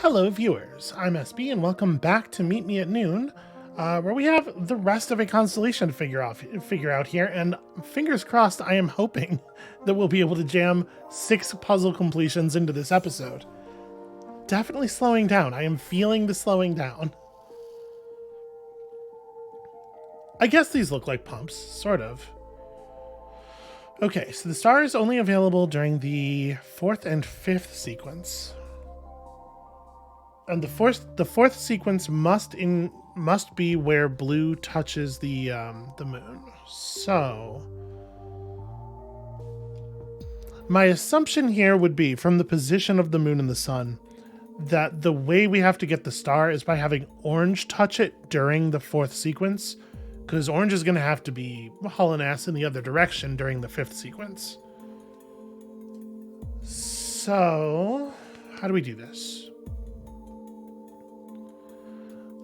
Hello, viewers. I'm SB, and welcome back to Meet Me at Noon, where we have the rest of a constellation to figure out here. And fingers crossed, I am hoping that we'll be able to jam 6 puzzle completions into this episode. Definitely slowing down. I am feeling the slowing down. I guess these look like pumps, sort of. Okay, so the star is only available during the 4th and 5th sequence. And the fourth sequence must be where blue touches the moon. So my assumption here would be, from the position of the moon and the sun, that the way we have to get the star is by having orange touch it during the 4th sequence, because orange is going to have to be hauling ass in the other direction during the 5th sequence. So how do we do this?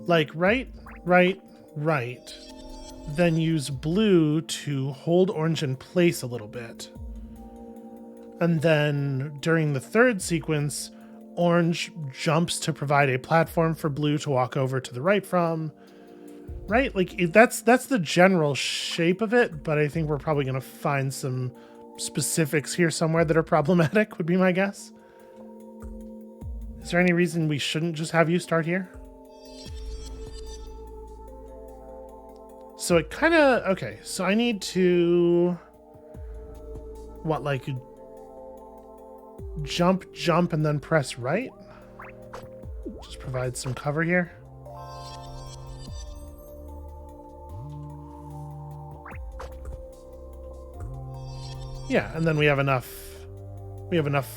Like right, then use blue to hold orange in place a little bit. And then during the 3rd sequence, orange jumps to provide a platform for blue to walk over to the right from. Right? Like that's the general shape of it, but I think we're probably going to find some specifics here somewhere that are problematic, would be my guess. Is there any reason we shouldn't just have you start here? So it kind of, okay, so I need to, like jump and then press right? Just provide some cover here. Yeah, and then we have enough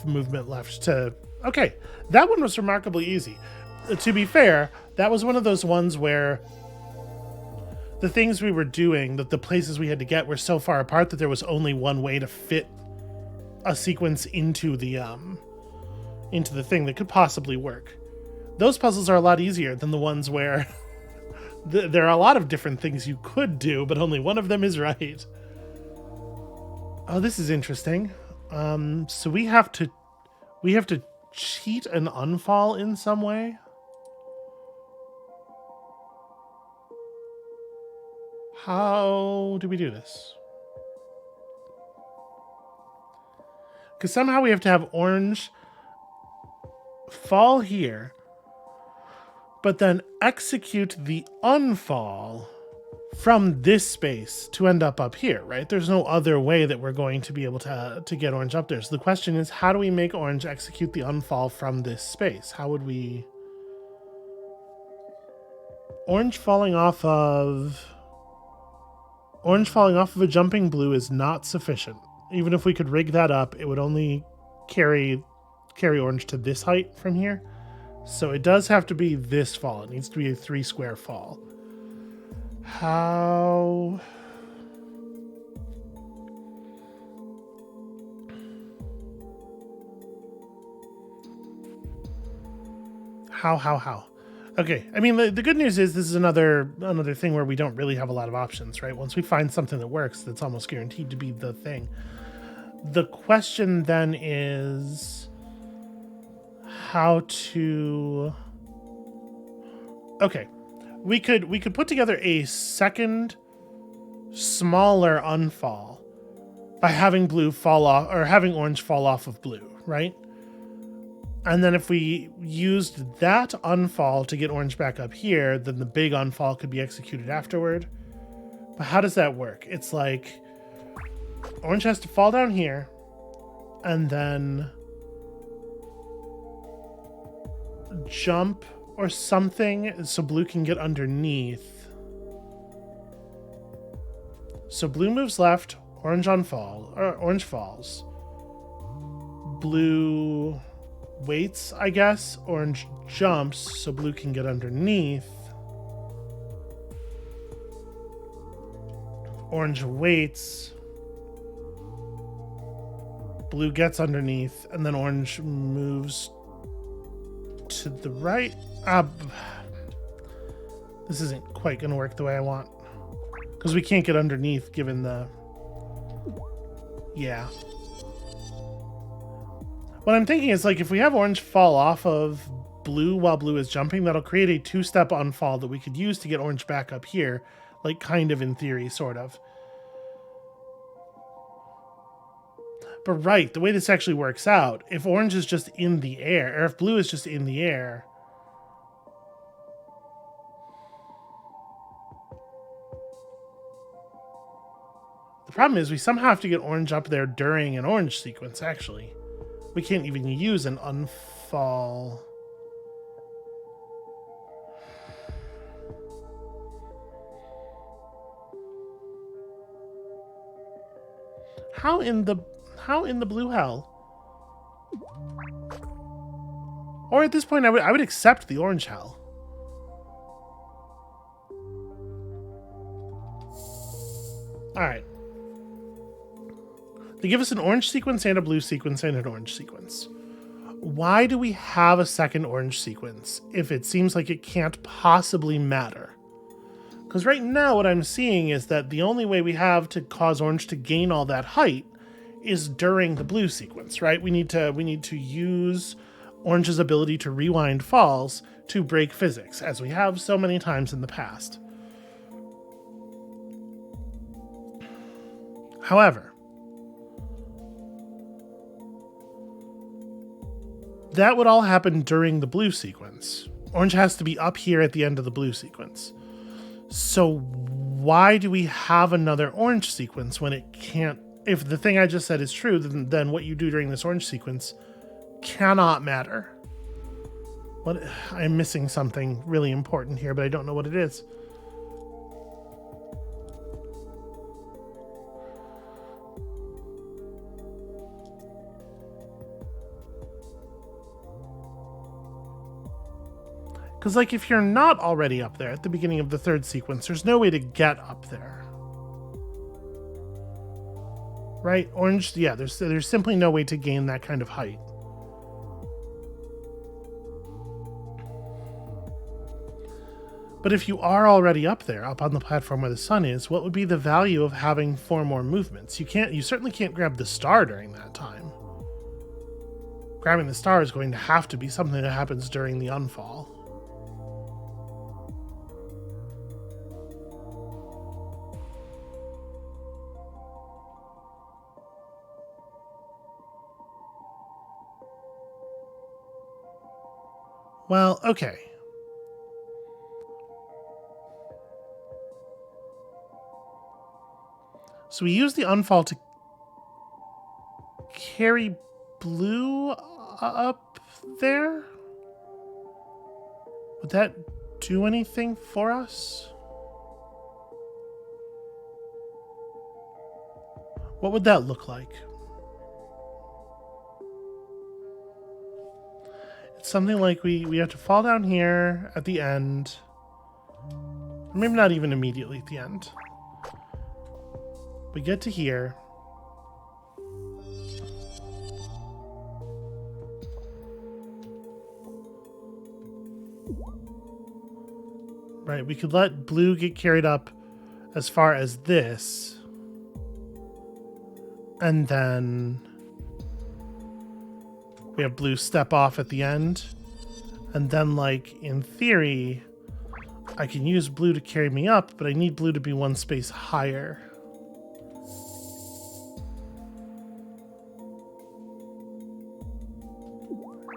movement left to, okay, that one was remarkably easy. To be fair, that was one of those ones where the things we were doing, the places we had to get, were so far apart that there was only one way to fit a sequence into the thing that could possibly work. Those puzzles are a lot easier than the ones where there are a lot of different things you could do, but only one of them is right. Oh, this is interesting. So we have to cheat an unfall in some way. How do we do this? Because somehow we have to have orange fall here, but then execute the unfall from this space to end up here, right? There's no other way that we're going to be able to get orange up there. So the question is, how do we make orange execute the unfall from this space? How would we... Orange falling off of a jumping blue is not sufficient. Even if we could rig that up, it would only carry orange to this height from here. So it does have to be this fall. It needs to be a 3 square fall. How? Okay, I mean, the good news is this is another thing where we don't really have a lot of options, right? Once we find something that works, that's almost guaranteed to be the thing. The question then is how to... Okay, we could put together a second, smaller unfall by having blue fall off, or having orange fall off of blue, right? And then if we used that unfall to get orange back up here, then the big unfall could be executed afterward. But how does that work? It's like orange has to fall down here and then jump or something so blue can get underneath. So blue moves left, orange falls. Blue waits, I guess. Orange jumps so blue can get underneath. Orange waits. Blue gets underneath, and then orange moves to the right. This isn't quite going to work the way I want, because we can't get underneath given the... Yeah. What I'm thinking is, like, if we have orange fall off of blue while blue is jumping, that'll create a two-step unfall that we could use to get orange back up here, like kind of in theory, sort of. But right, the way this actually works out, if orange is just in the air, or if blue is just in the air, the problem is we somehow have to get orange up there during an orange sequence, actually. We can't even use an unfall. How in the blue hell? Or at this point, I would accept the orange hell. All right. They give us an orange sequence and a blue sequence and an orange sequence. Why do we have a second orange sequence if it seems like it can't possibly matter? Because right now what I'm seeing is that the only way we have to cause orange to gain all that height is during the blue sequence, right? We need to use orange's ability to rewind falls to break physics, as we have so many times in the past. However, that would all happen during the blue sequence. Orange has to be up here at the end of the blue sequence. So why do we have another orange sequence when it can't? If the thing I just said is true, then what you do during this orange sequence cannot matter. What? I'm missing something really important here, but I don't know what it is. Because, like, if you're not already up there at the beginning of the third sequence, there's no way to get up there. Right? Orange, yeah, there's simply no way to gain that kind of height. But if you are already up there, up on the platform where the sun is, what would be the value of having 4 more movements? You certainly can't grab the star during that time. Grabbing the star is going to have to be something that happens during the unfall. Well, okay. So we use the unfall to carry blue up there? Would that do anything for us? What would that look like? It's something like we have to fall down here at the end. Or maybe not even immediately at the end. We get to here. Right, we could let blue get carried up as far as this. And then we have blue step off at the end. And then, like, in theory, I can use blue to carry me up, but I need blue to be one space higher.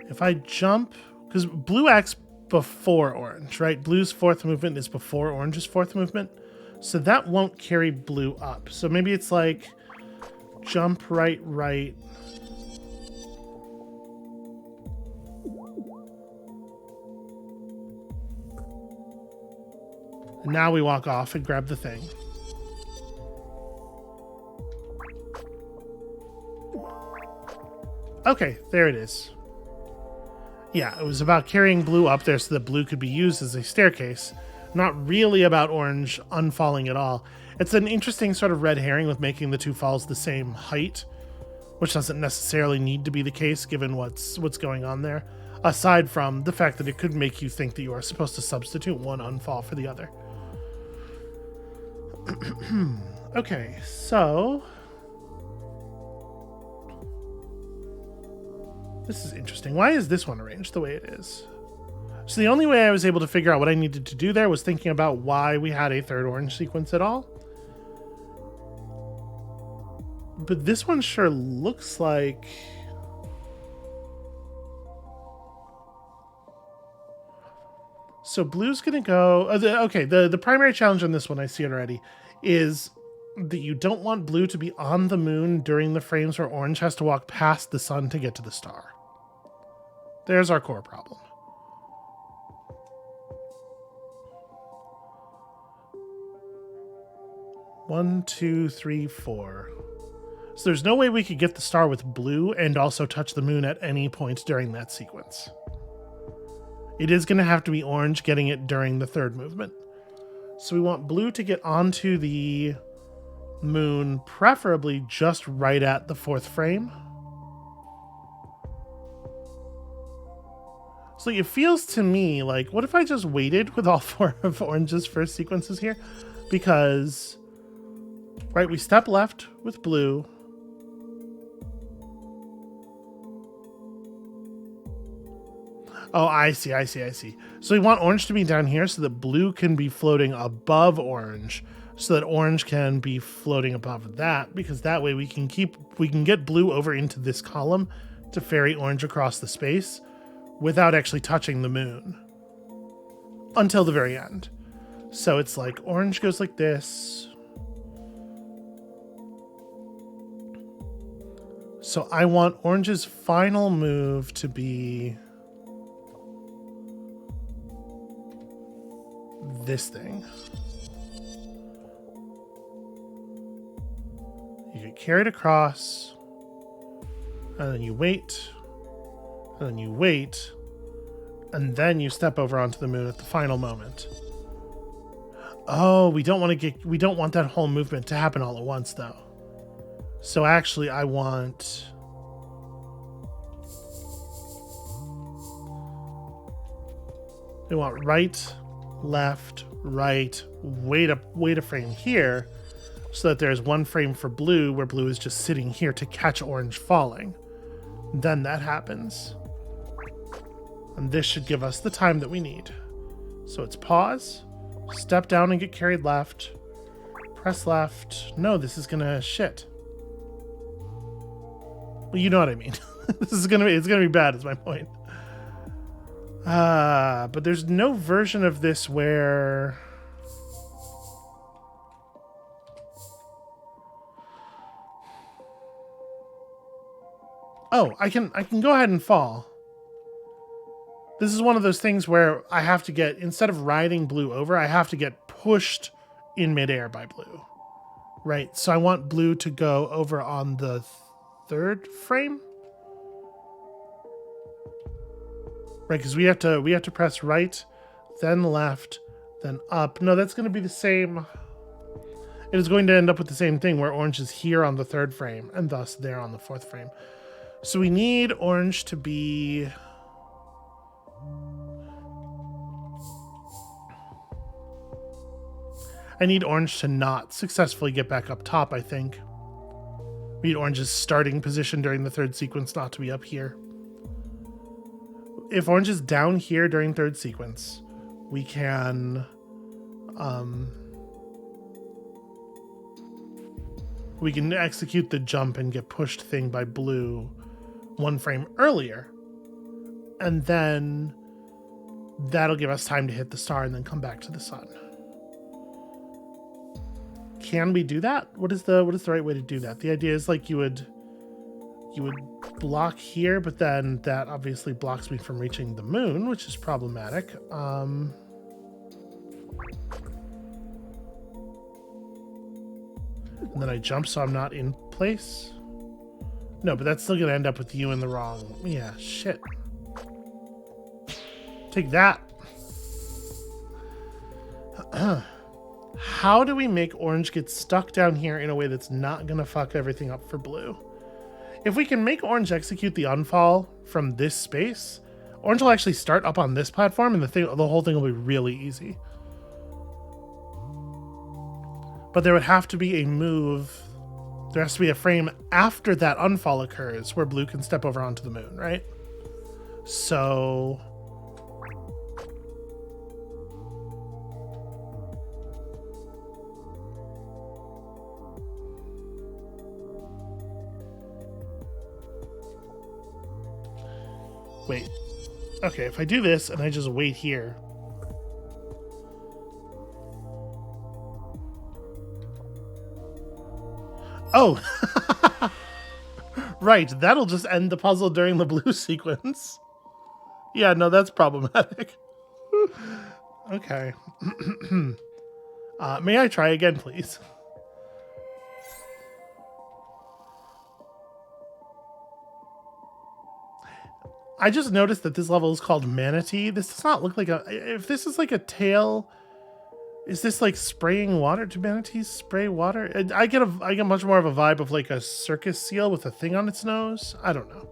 If I jump, because blue acts before orange, right? Blue's 4th movement is before orange's 4th movement. So that won't carry blue up. So maybe it's like jump right. And now we walk off and grab the thing. Okay, there it is. Yeah, it was about carrying blue up there so that blue could be used as a staircase. Not really about orange unfalling at all. It's an interesting sort of red herring with making the two falls the same height, which doesn't necessarily need to be the case given what's going on there, aside from the fact that it could make you think that you are supposed to substitute one unfall for the other. Okay, so this is interesting. Why is this one arranged the way it is? So the only way I was able to figure out what I needed to do there was thinking about why we had a third orange sequence at all. But this one sure looks like... So blue's going to go... okay, the primary challenge on this one, I see it already, is that you don't want blue to be on the moon during the frames where orange has to walk past the sun to get to the star. There's our core problem. One, two, three, four. So there's no way we could get the star with blue and also touch the moon at any point during that sequence. It is going to have to be orange getting it during the third movement. So we want blue to get onto the moon, preferably just right at the fourth frame. So it feels to me like, what if I just waited with all four of orange's first sequences here? Because, right, we step left with blue. Oh, I see. So we want orange to be down here so that blue can be floating above orange, so that orange can be floating above that, because that way we can get blue over into this column to ferry orange across the space without actually touching the moon until the very end. So it's like orange goes like this. So I want orange's final move to be this thing. You get carried across, and then you wait, and then you wait, and then you step over onto the moon at the final moment. Oh, we don't want that whole movement to happen all at once though. So actually I want right, left, right, wait a frame here, so that there's one frame for blue where blue is just sitting here to catch orange falling. Then that happens. And this should give us the time that we need. So it's pause, step down and get carried left, press left. No, this is gonna shit. Well, you know what I mean. It's gonna be bad is my point. But there's no version of this where... Oh, I can go ahead and fall. This is one of those things where I have to get, instead of riding blue over, I have to get pushed in midair by blue. Right, so I want blue to go over on the third frame. Right, because we have to press right, then left, then up. No, that's going to be the same. It is going to end up with the same thing where orange is here on the third frame and thus there on the fourth frame. So we need orange to be... I need orange to not successfully get back up top, I think. We need orange's starting position during the third sequence not to be up here. If orange is down here during third sequence, we can execute the jump and get pushed thing by blue one frame earlier. And then that'll give us time to hit the star and then come back to the sun. Can we do that? What is the right way to do that? The idea is like you would block here, but then that obviously blocks me from reaching the moon, which is problematic. And then I jump so I'm not in place. No, but that's still gonna end up with you in the wrong. Yeah, shit. Take that. How do we make orange get stuck down here in a way that's not gonna fuck everything up for blue? If we can make orange execute the unfall from this space, orange will actually start up on this platform and the whole thing will be really easy. But there would have to be a move. There has to be a frame after that unfall occurs where blue can step over onto the moon, right? So Wait. Okay, if I do this and I just wait here. Oh! Right, that'll just end the puzzle during the blue sequence. Yeah, no, that's problematic. Okay. May I try again, please? I just noticed that this level is called Manatee. This does not look like a... If this is like a tail... Is this like spraying water? Do manatees spray water? I get much more of a vibe of like a circus seal with a thing on its nose. I don't know.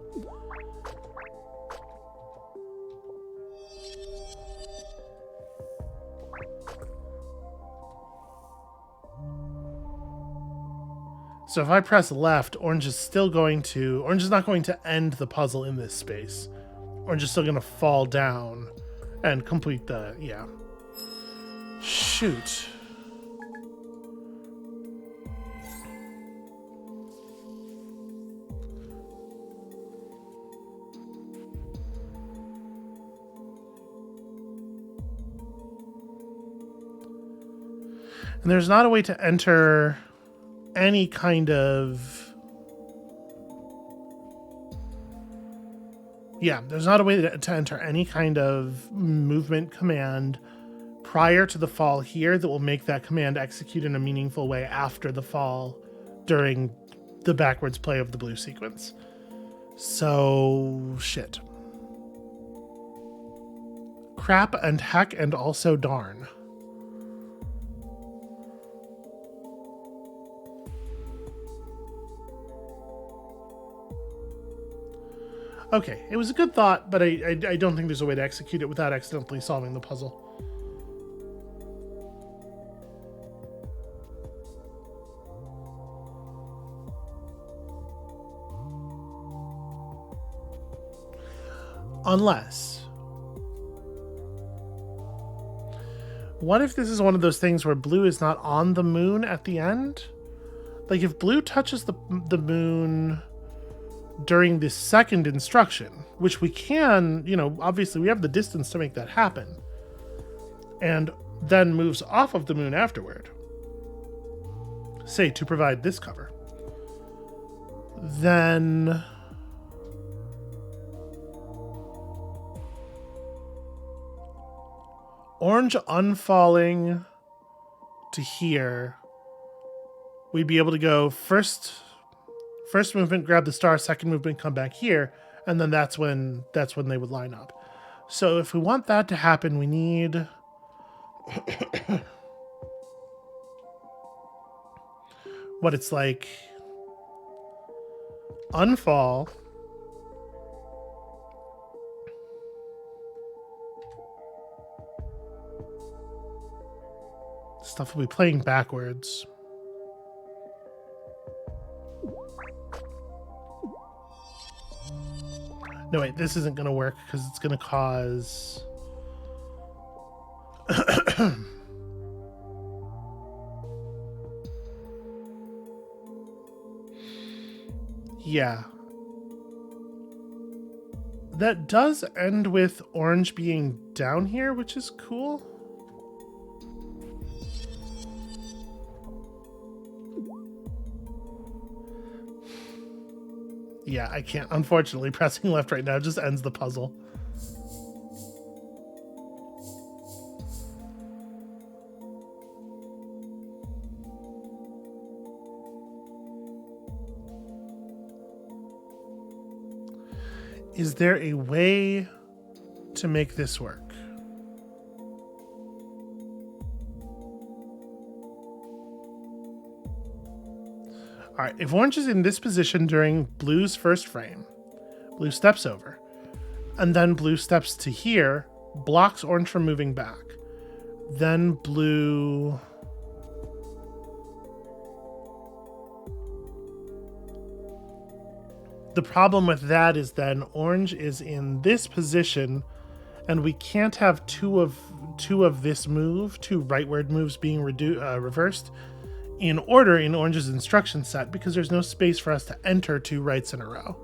So if I press left, Orange is not going to end the puzzle in this space. Orange is still going to fall down and complete the, yeah. Shoot. And there's not a way to enter any kind of... Yeah, there's not a way to enter any kind of movement command prior to the fall here that will make that command execute in a meaningful way after the fall during the backwards play of the blue sequence. So, shit. Crap and heck and also darn. Okay, it was a good thought, but I don't think there's a way to execute it without accidentally solving the puzzle. Unless... What if this is one of those things where blue is not on the moon at the end? Like, if blue touches the moon during the second instruction, which we can, you know, obviously we have the distance to make that happen, and then moves off of the moon afterward, say, to provide this cover, then... Orange unfalling to here, we'd be able to go first movement, grab the star, second movement, come back here, and then that's when they would line up. So if we want that to happen, we need what it's like unfall, stuff will be playing backwards. No, wait, this isn't going to work because it's going to cause... Yeah. That does end with Orange being down here, which is cool. Yeah, I can't. Unfortunately, pressing left right now just ends the puzzle. Is there a way to make this work? All right, if Orange is in this position during Blue's first frame, Blue steps over, and then Blue steps to here, blocks Orange from moving back. Then Blue... The problem with that is then Orange is in this position, and we can't have two of this move, two rightward moves being reversed, in order in Orange's instruction set, because there's no space for us to enter two rights in a row.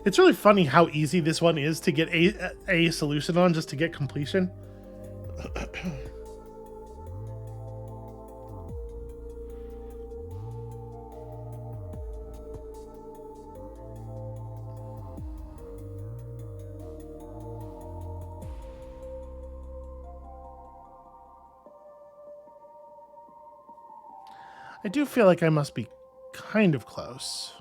It's really funny how easy this one is to get a solution on just to get completion. I do feel like I must be kind of close.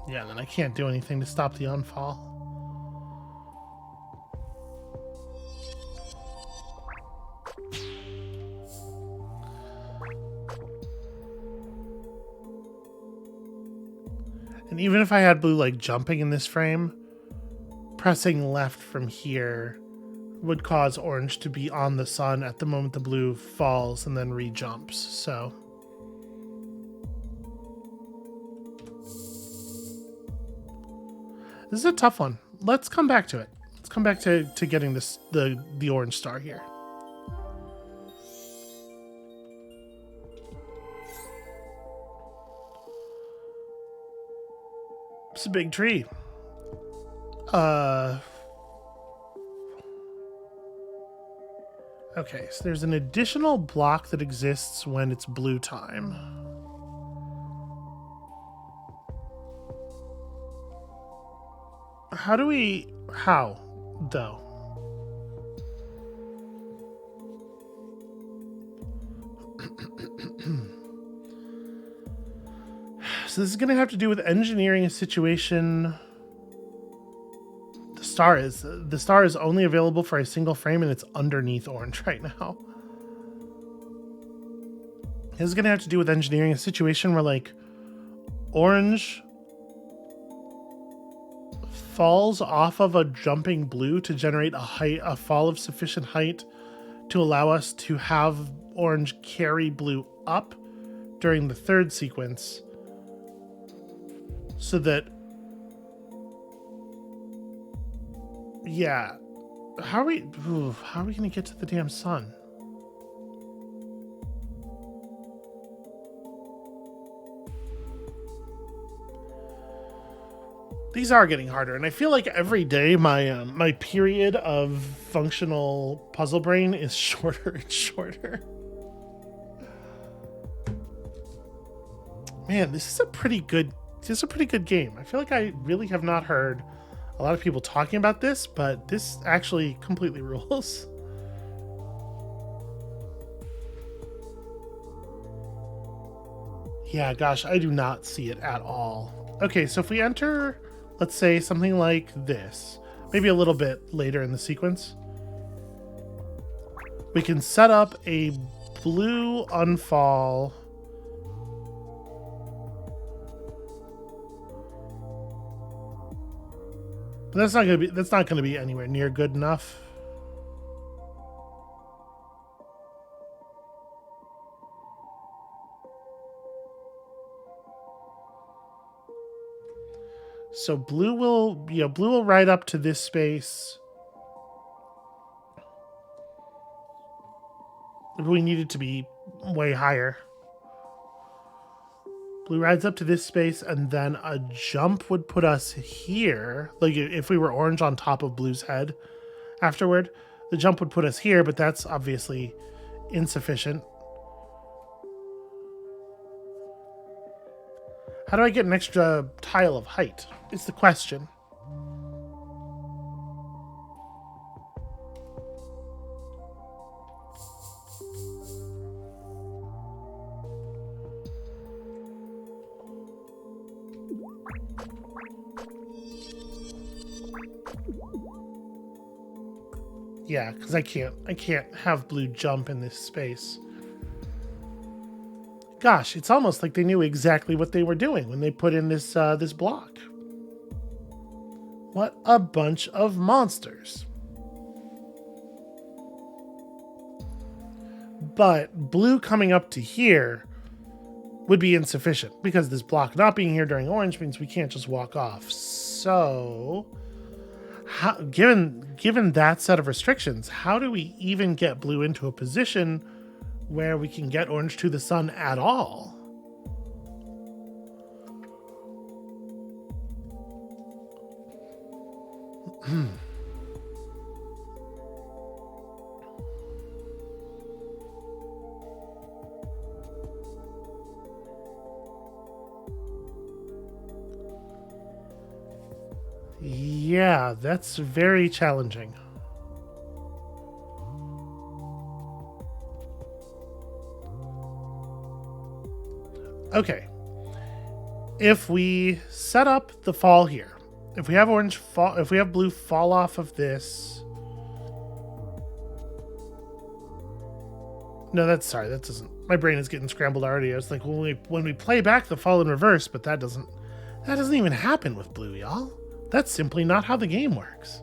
Yeah, then I can't do anything to stop the unfall. And even if I had blue like jumping in this frame, pressing left from here would cause orange to be on the sun at the moment the blue falls and then re-jumps, so... This is a tough one. Let's come back to it. Let's come back to getting this the orange star here. It's a big tree. Okay, so there's an additional block that exists when it's blue time. How, though? So this is going to have to do with engineering a situation. The star is only available for a single frame and it's underneath orange right now. This is going to have to do with engineering a situation where like orange falls off of a jumping blue to generate a fall of sufficient height to allow us to have orange carry blue up during the third sequence, so that, yeah, how are we gonna get to the damn sun? These are getting harder, and I feel like every day my period of functional puzzle brain is shorter and shorter. Man, this is a pretty good game. I feel like I really have not heard a lot of people talking about this, but this actually completely rules. Yeah, gosh, I do not see it at all. Okay, so if we enter, let's say something like this, maybe a little bit later in the sequence, we can set up a blue unfall. But that's not gonna be anywhere near good enough. So blue will ride up to this space. We need it to be way higher. Blue rides up to this space, and then a jump would put us here. Like if we were orange on top of blue's head afterward, the jump would put us here, but that's obviously insufficient. How do I get an extra tile of height? Is the question. Yeah, because I can't have blue jump in this space. Gosh, it's almost like they knew exactly what they were doing when they put in this this block. What a bunch of monsters. But blue coming up to here would be insufficient because this block not being here during orange means we can't just walk off. So, given that set of restrictions, how do we even get blue into a position where we can get orange to the sun at all? Yeah, that's very challenging. Okay. If we set up the fall here, if we have if we have blue fall off of this. No, that doesn't. My brain is getting scrambled already. I was like, when we play back the fall in reverse, but that doesn't even happen with blue, y'all. That's simply not how the game works.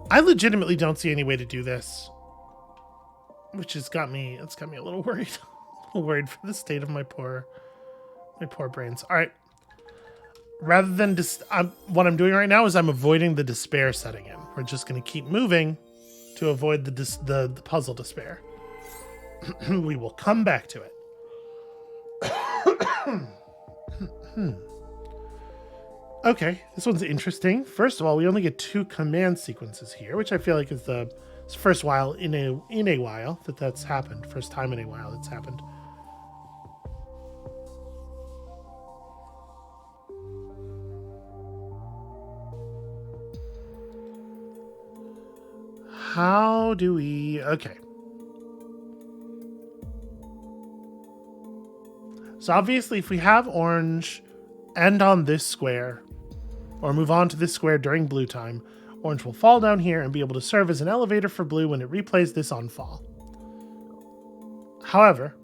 I legitimately don't see any way to do this, which has got me. It's got me a little worried. A little worried for the state of my poor brains. All right. Rather than what I'm doing right now is I'm avoiding the despair setting in. We're just going to keep moving to avoid the puzzle despair. We will come back to it. Okay, this one's interesting. First of all, we only get 2 command sequences here, which I feel like is the first while in a while that's happened. First time in a while that's happened. How do we... Okay. So obviously if we have orange end on this square, or move on to this square during blue time, orange will fall down here and be able to serve as an elevator for blue when it replays this unfall. However,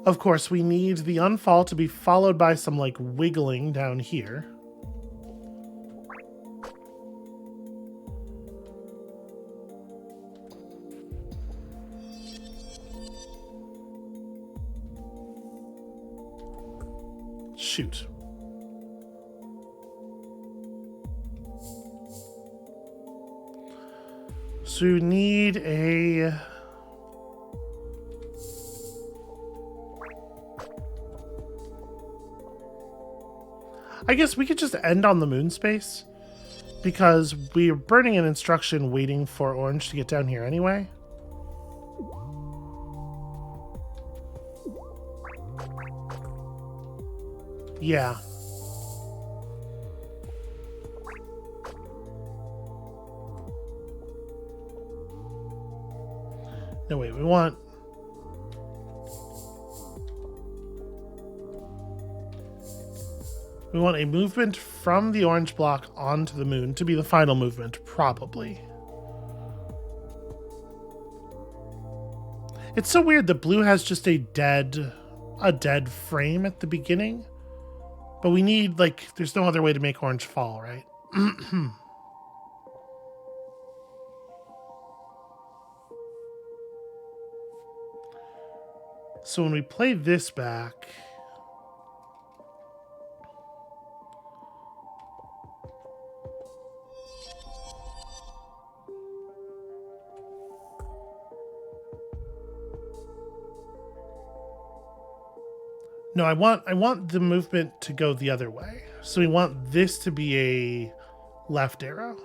of course, we need the unfall to be followed by some like wiggling down here. Shoot. So you need a... I guess we could just end on the moon space because we're burning an instruction waiting for orange to get down here anyway. Yeah. No, wait, we want... We want a movement from the orange block onto the moon to be the final movement, probably. It's so weird that blue has just a dead frame at the beginning. But we need, like, there's no other way to make orange fall, right? So when we play this back... No, I want the movement to go the other way. So we want this to be a left arrow.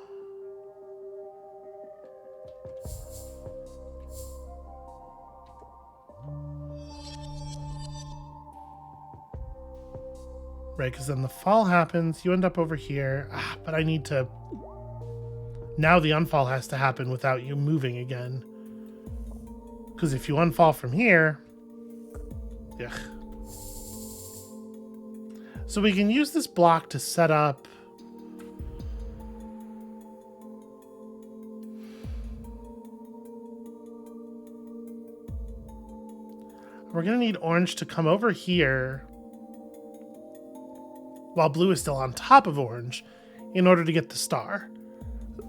Right, because then the fall happens, you end up over here. But I need to... Now the unfall has to happen without you moving again. Because if you unfall from here... Ugh. So we can use this block to set up... We're going to need orange to come over here while blue is still on top of orange in order to get the star.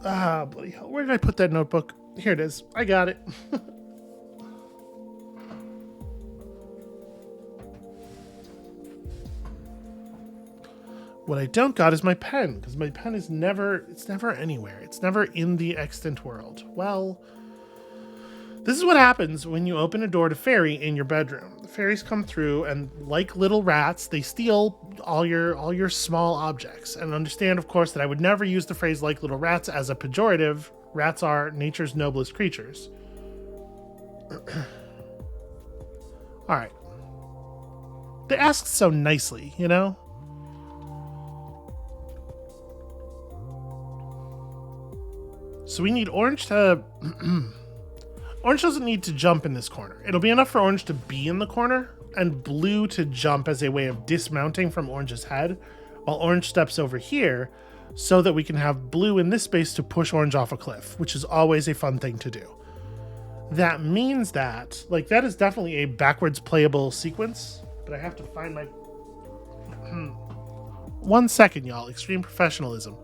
Ah, bloody hell. Where did I put that notebook? Here it is. I got it. What I don't got is my pen, because my pen is never anywhere. It's never in the extant world. Well, this is what happens when you open a door to fairy in your bedroom. The fairies come through and, like little rats, they steal all your small objects. And understand, of course, that I would never use the phrase "like little rats" as a pejorative. Rats are nature's noblest creatures. All right. They asked so nicely, you know? So we need orange to... Orange doesn't need to jump in this corner. It'll be enough for orange to be in the corner and blue to jump as a way of dismounting from orange's head, while orange steps over here so that we can have blue in this space to push orange off a cliff, which is always a fun thing to do. That means that, like, that is definitely a backwards playable sequence, but I have to find my... 1 second, y'all. Extreme professionalism.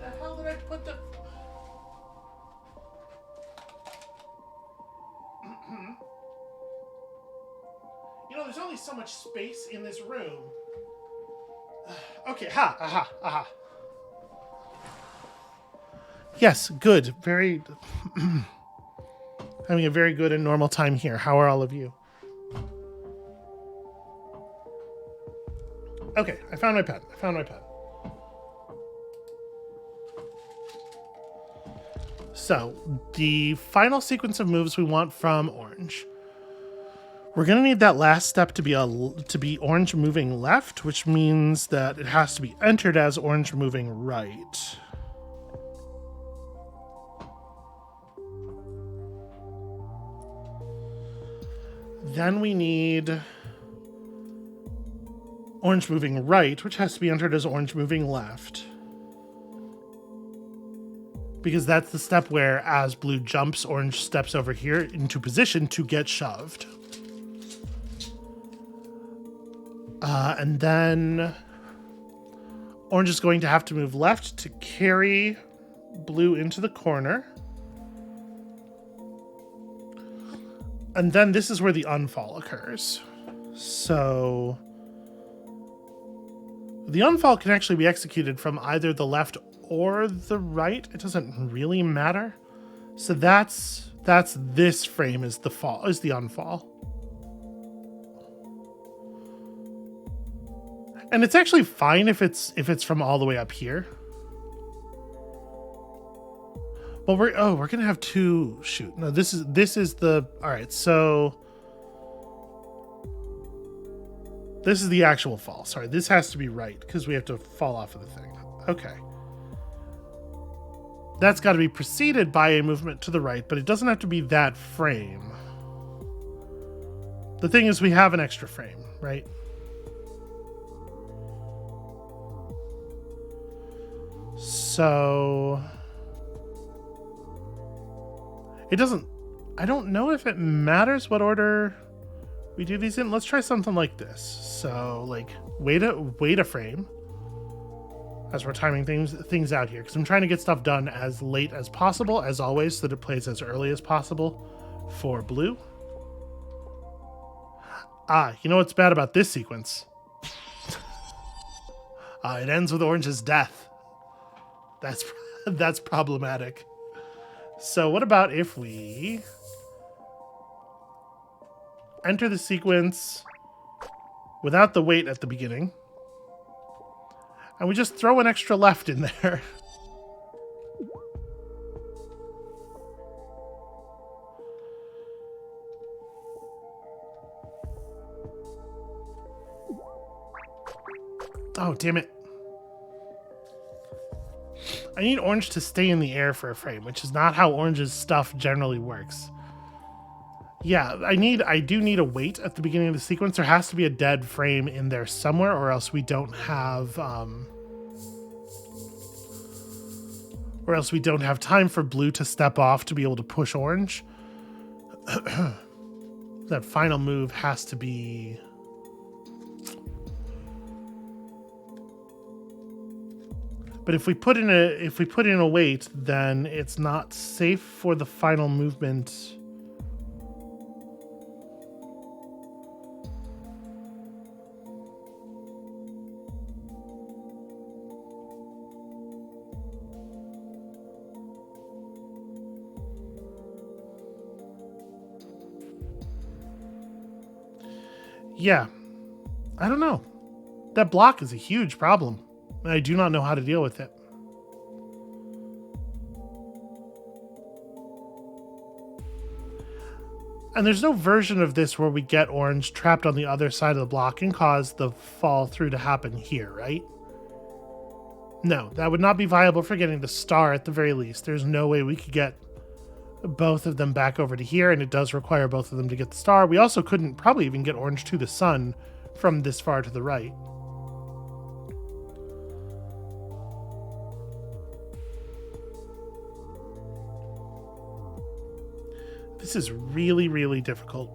The hell did I put the... You know, there's only so much space in this room. Okay, aha. Yes, good. Very... having a very good and normal time here. How are all of you? Okay, I found my pen. So, the final sequence of moves we want from orange. We're going to need that last step to be orange moving left, which means that it has to be entered as orange moving right. Then we need orange moving right, which has to be entered as orange moving left. Because that's the step where, as blue jumps, orange steps over here into position to get shoved. And then orange is going to have to move left to carry blue into the corner. And then this is where the unfall occurs. So the unfall can actually be executed from either the left or the right. It doesn't really matter. So that's this frame is the unfall. And it's actually fine if it's from all the way up here. Well, we're gonna have two. Shoot, no, this is the. All right, so this is the actual fall. Sorry, this has to be right because we have to fall off of the thing. Okay, that's got to be preceded by a movement to the right, but it doesn't have to be that frame. The thing is, we have an extra frame, right? So it doesn't, I don't know if it matters what order we do these in. Let's try something like this. So like wait a frame as we're timing things out here, because I'm trying to get stuff done as late as possible, as always, so that it plays as early as possible for blue. You know what's bad about this sequence? It ends with orange's death. That's problematic. So what about if we enter the sequence without the wait at the beginning, and we just throw an extra left in there? Oh, damn it. I need orange to stay in the air for a frame, which is not how orange's stuff generally works. Yeah, I do need a wait at the beginning of the sequence. There has to be a dead frame in there somewhere, or else we don't have time for blue to step off to be able to push orange. that final move has to be... But if we put in a weight, then it's not safe for the final movement. Yeah, I don't know. That block is a huge problem. I do not know how to deal with it. And there's no version of this where we get orange trapped on the other side of the block and cause the fall through to happen here, right? No, that would not be viable for getting the star at the very least. There's no way we could get both of them back over to here, and it does require both of them to get the star. We also couldn't probably even get orange to the sun from this far to the right. This is really, really difficult.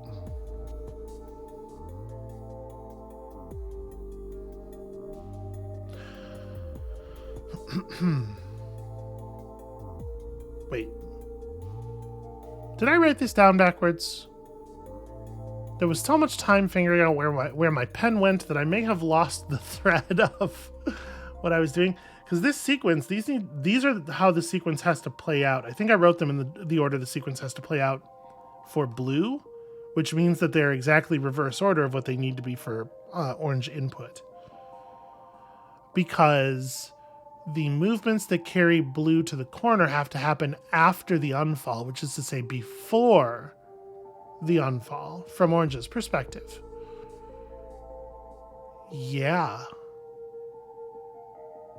Wait. Did I write this down backwards? There was so much time figuring out where my pen went that I may have lost the thread of what I was doing. Because this sequence, these are how the sequence has to play out. I think I wrote them in the order the sequence has to play out for blue, which means that they're exactly reverse order of what they need to be for orange input. Because the movements that carry blue to the corner have to happen after the unfall, which is to say before the unfall from orange's perspective. Yeah.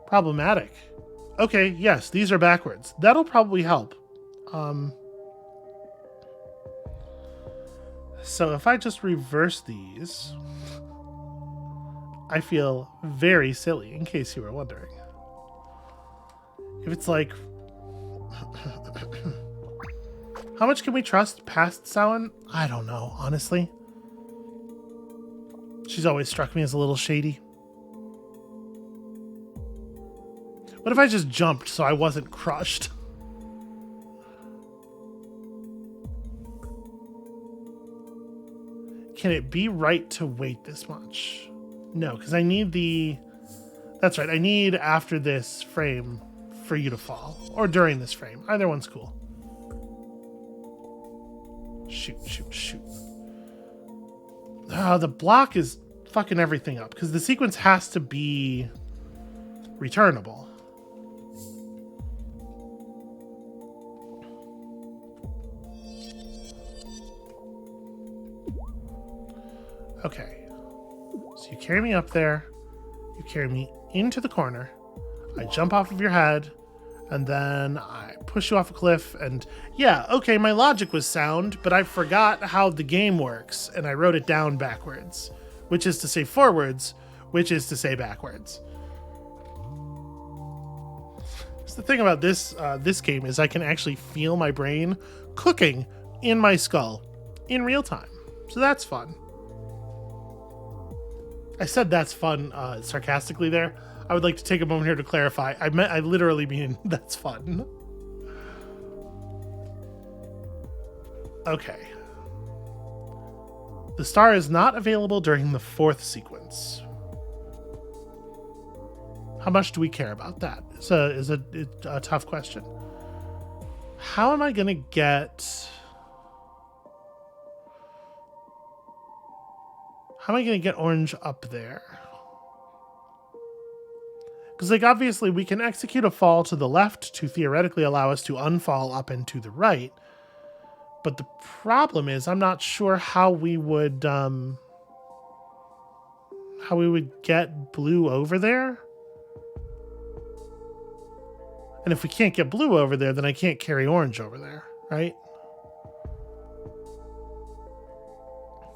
Problematic. Okay, yes, these are backwards. That'll probably help. So if I just reverse these, I feel very silly, in case you were wondering. If it's like... How much can we trust past Samhain? I don't know, honestly. She's always struck me as a little shady. What if I just jumped so I wasn't crushed? Can it be right to wait this much? No, because I need the... That's right, I need after this frame for you to fall. Or during this frame. Either one's cool. Shoot, shoot, shoot. The block is fucking everything up, because the sequence has to be returnable. Okay, so you carry me up there, you carry me into the corner, I jump off of your head, and then I push you off a cliff, and yeah, okay, my logic was sound, but I forgot how the game works, and I wrote it down backwards, which is to say forwards, which is to say backwards. So the thing about this game is I can actually feel my brain cooking in my skull in real time, so that's fun. I said that's fun sarcastically there. I would like to take a moment here to clarify. I literally mean that's fun. Okay. The star is not available during the fourth sequence. How much do we care about that? It's a tough question. How am I going to get... How am I going to get orange up there? Because, like, obviously we can execute a fall to the left to theoretically allow us to unfall up and to the right. But the problem is I'm not sure how we would get blue over there. And if we can't get blue over there, then I can't carry orange over there, right?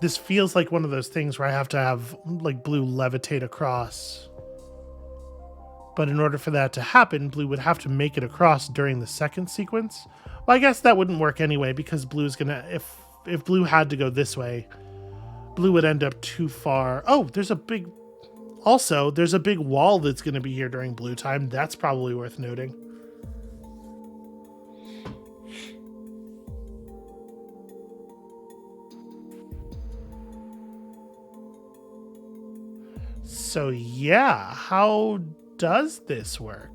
This feels like one of those things where I have to have, like, blue levitate across. But in order for that to happen, blue would have to make it across during the second sequence. Well, I guess that wouldn't work anyway, because blue's gonna, if if blue had to go this way, blue would end up too far. Oh, there's a big wall that's going to be here during blue time. That's probably worth noting. So yeah, how does this work?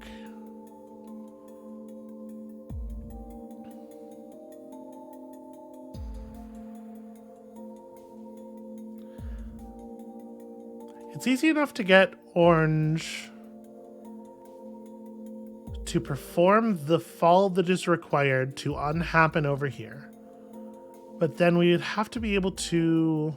It's easy enough to get orange to perform the fall that is required to unhappen over here. But then we would have to be able to...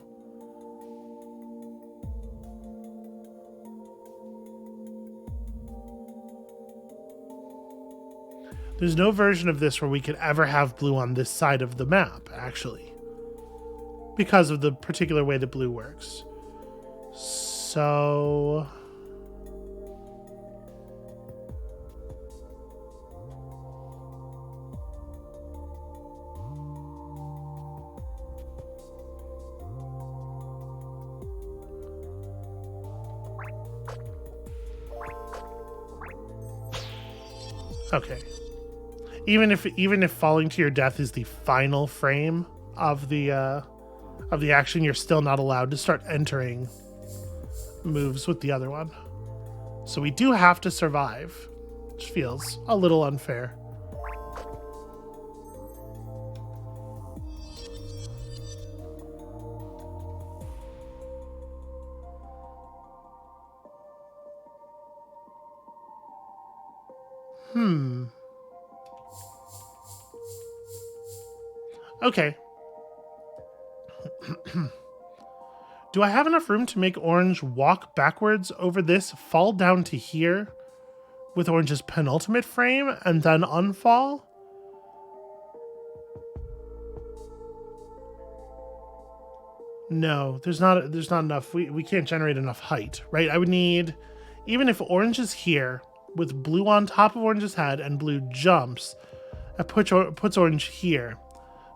There's no version of this where we could ever have blue on this side of the map, actually. Because of the particular way that blue works. So... Okay. Even if falling to your death is the final frame of the action, you're still not allowed to start entering moves with the other one. So we do have to survive, which feels a little unfair. Okay. Do I have enough room to make orange walk backwards over this, fall down to here with orange's penultimate frame, and then unfall? No, there's not enough. We can't generate enough height, right? I would need, even if orange is here with blue on top of orange's head and blue jumps, it puts orange here.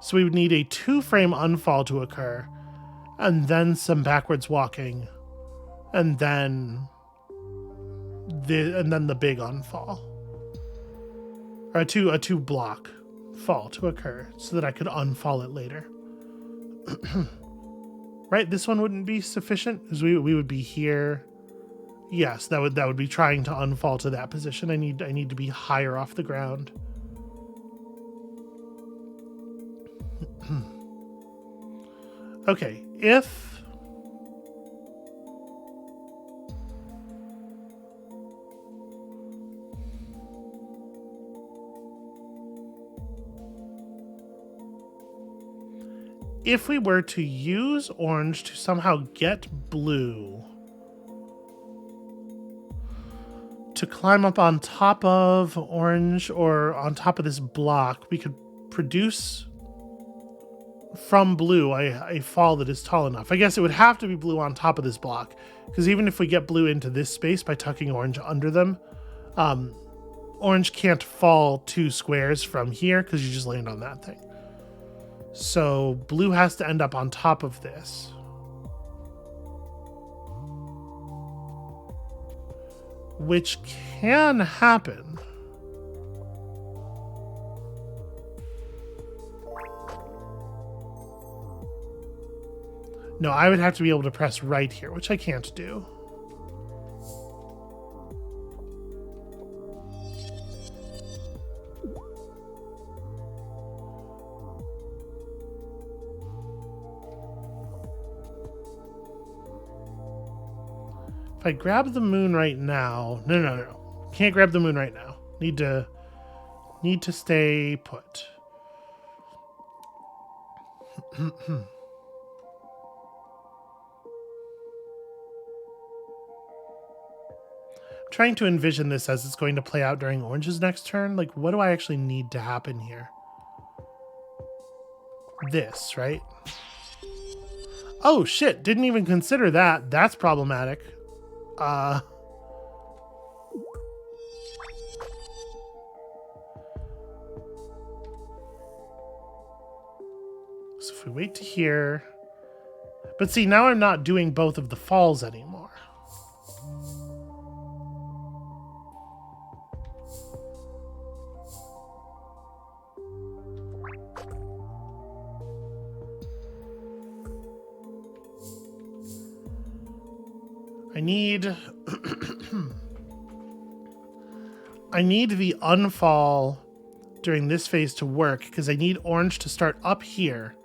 So we would need a 2-frame unfall to occur, and then some backwards walking, and then the big unfall, or a two block fall to occur, so that I could unfall it later. Right, this one wouldn't be sufficient because we would be here. Yes, that would be trying to unfall to that position. I need to be higher off the ground. Okay, if we were to use orange to somehow get blue to climb up on top of orange or on top of this block, we could produce from blue a fall that is tall enough. I guess it would have to be blue on top of this block, because even if we get blue into this space by tucking orange under them, orange can't fall 2 squares from here because you just land on that thing. So blue has to end up on top of this. Which can happen. No, I would have to be able to press right here, which I can't do. If I grab the moon right now... No. Can't grab the moon right now. Need to stay put. Trying to envision this as it's going to play out during Orange's next turn. Like, what do I actually need to happen here? This, right? Oh, shit. Didn't even consider that. That's problematic. So if we wait to here... But see, now I'm not doing both of the falls anymore. I need... I need the unfall during this phase to work because I need orange to start up here.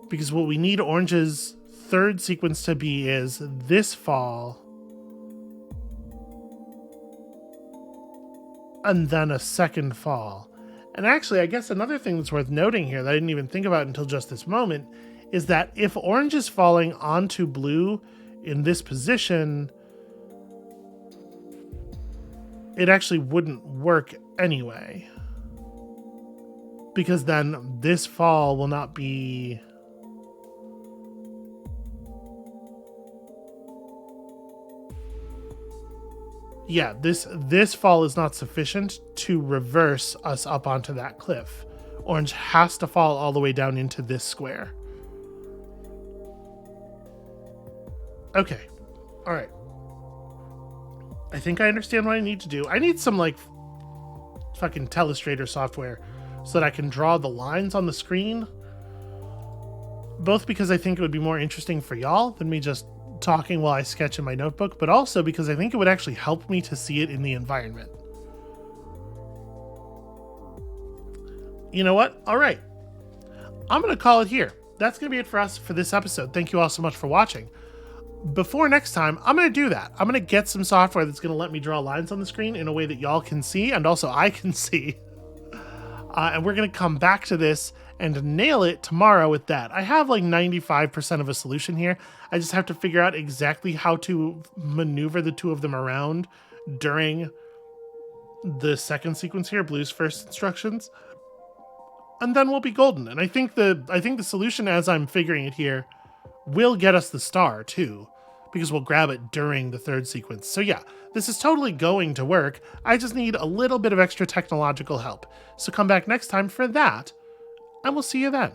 Because what we need orange's third sequence to be is this fall and then a second fall. And actually, I guess another thing that's worth noting here that I didn't even think about until just this moment is that if orange is falling onto blue in this position, it actually wouldn't work anyway. Because then this fall will not be... Yeah, this fall is not sufficient to reverse us up onto that cliff. Orange has to fall all the way down into this square. Okay. All right. I think I understand what I need to do. I need some, like, fucking Telestrator software so that I can draw the lines on the screen. Both because I think it would be more interesting for y'all than me just talking while I sketch in my notebook, but also because I think it would actually help me to see it in the environment. You know what? All right. I'm going to call it here. That's going to be it for us for this episode. Thank you all so much for watching. Before next time, I'm going to do that. I'm going to get some software that's going to let me draw lines on the screen in a way that y'all can see and also I can see. And we're going to come back to this and nail it tomorrow with that. I have like 95% of a solution here. I just have to figure out exactly how to maneuver the two of them around during the second sequence here, Blue's first instructions. And then we'll be golden. And I think the solution as I'm figuring it here will get us the star too, because we'll grab it during the third sequence. So yeah, this is totally going to work. I just need a little bit of extra technological help. So come back next time for that, and we'll see you then.